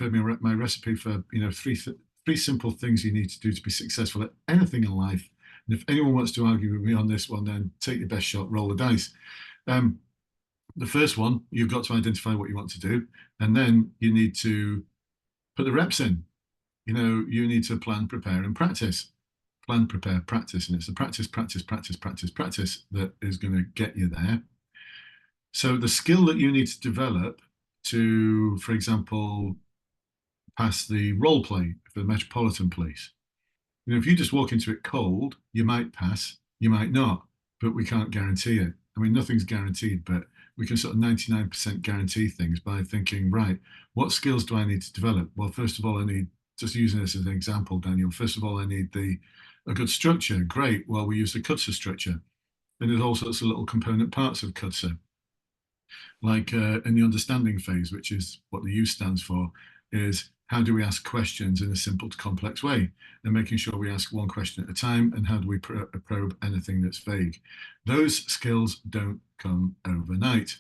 heard my recipe for, three simple things you need to do to be successful at anything in life. And if anyone wants to argue with me on this one, then take your best shot, roll the dice. The first one, you've got to identify what you want to do, and then you need to put the reps in. You need to plan, prepare, and practice. Plan, prepare, practice, and it's the practice that is going to get you there. So the skill that you need to develop to, for example, pass the role play for the Metropolitan Police. If you just walk into it cold, you might pass, you might not, but we can't guarantee it. I mean, nothing's guaranteed, but we can sort of 99% guarantee things by thinking, right, what skills do I need to develop? Well, first of all, I need, just using this as an example, Daniel, first of all, I need a good structure. Great. Well, we use the CUTSA structure. And there's all sorts of little component parts of CUTSA. Like in the understanding phase, which is what the U stands for, is how do we ask questions in a simple to complex way, and making sure we ask one question at a time, and how do we probe anything that's vague. Those skills don't come overnight.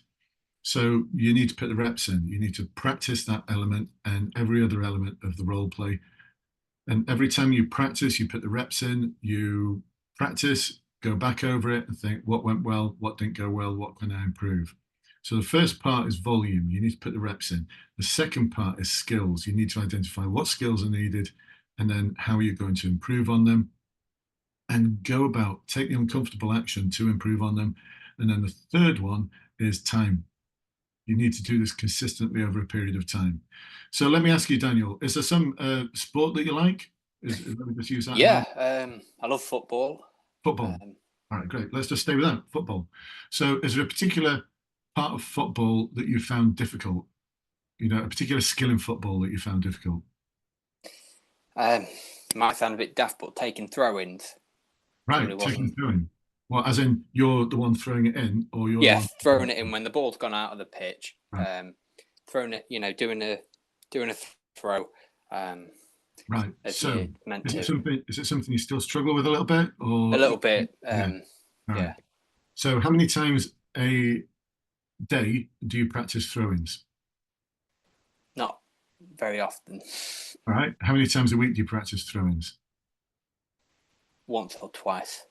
So you need to put the reps in. You need to practice that element and every other element of the role play. And every time you practice, you put the reps in, you practice, go back over it and think what went well, what didn't go well, what can I improve? So the first part is volume. You need to put the reps in. The second part is skills. You need to identify what skills are needed and then how you're going to improve on them, and go about, take the uncomfortable action to improve on them. And then the third one is time. You need to do this consistently over a period of time. So let me ask you, Daniel, is there some sport that you like? Let me just use that. Yeah, I love football. Football. All right, great. Let's just stay with that, football. So is there a particular part of football that you found difficult? A particular skill in football that you found difficult? It might sound a bit daft, but taking throw-ins. Right, really taking throw-in. Well, as in you're the one throwing it in, or you're the one throwing it in when the ball's gone out of the pitch. Right. Throwing it, doing a throw. Right. So is it something you still struggle with a little bit, or a little bit? Yeah. Right. So how many times a day do you practice throw-ins? Not very often. All right. How many times a week do you practice throw-ins? Once or twice.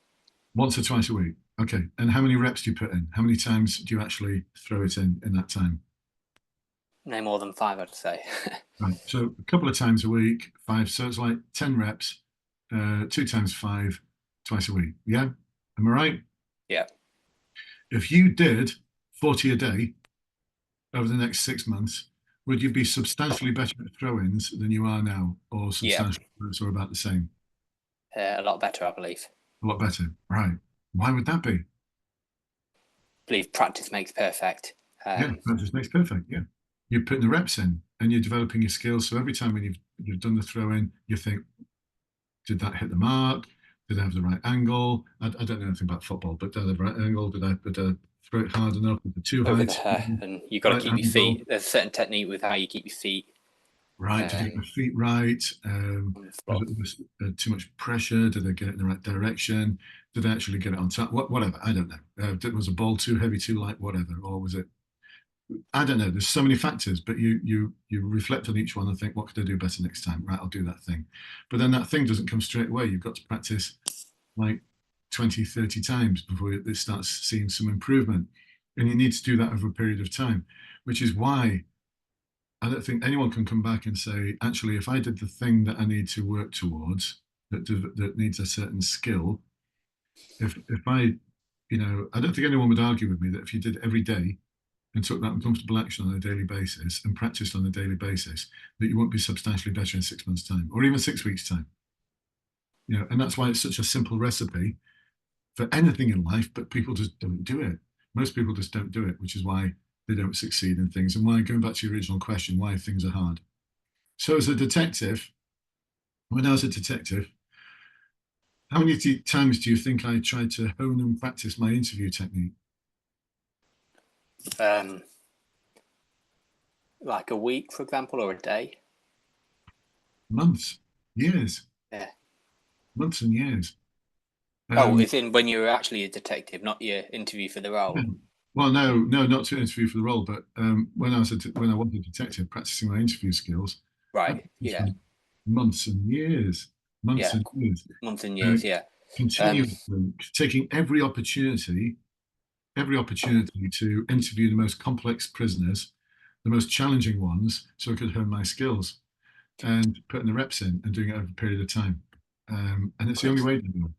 Once or twice a week. Okay. And how many reps do you put in? How many times do you actually throw it in that time? No more than 5, I'd say. Right. So a couple of times a week, 5. So it's like 10 reps, 2 times 5, twice a week. Yeah. Am I right? Yeah. If you did 40 a day over the next 6 months, would you be substantially better at throw-ins than you are now, or substantially or about the same? A lot better, I believe. A lot better. Right. Why would that be? I believe practice makes perfect. Yeah, practice makes perfect. Yeah. You're putting the reps in and you're developing your skills. So every time when you've done the throw in, you think, did that hit the mark? Did I have the right angle? I don't know anything about football, but did I have the right angle? Did I throw it hard enough with the two heights? And you've got to keep your feet. There's a certain technique with how you keep your feet. Right. Did you get your feet right? Was there too much pressure? Did they get it in the right direction? Did they actually get it on top? Whatever. I don't know. Was the ball too heavy, too light, whatever? Or was it? I don't know. There's so many factors, but you reflect on each one and think, what could I do better next time? Right, I'll do that thing. But then that thing doesn't come straight away. You've got to practice like 20, 30 times before it starts seeing some improvement. And you need to do that over a period of time, which is why I don't think anyone can come back and say, actually, if I did the thing that I need to work towards, that needs a certain skill, if I don't think anyone would argue with me that if you did every day and took that uncomfortable action on a daily basis and practiced on a daily basis, that you won't be substantially better in 6 months' time or even 6 weeks' time. And that's why it's such a simple recipe for anything in life, but people just don't do it. Most people just don't do it, which is why they don't succeed in things, and why, going back to your original question, why things are hard. So as a detective, when I was a detective, how many times do you think I tried to hone and practice my interview technique? Like a week, for example, or a day? Months, years. Yeah. Months and years. It's in when you were actually a detective, not your interview for the role. Well, no, not to interview for the role, but when I was a detective, practicing my interview skills, Right. Yeah. Months and years, months Yeah. and years, Months and years. Yeah. continuously taking every opportunity to interview the most complex prisoners, the most challenging ones, so I could hone my skills, and putting the reps in and doing it over a period of time. And it's the only way to do it.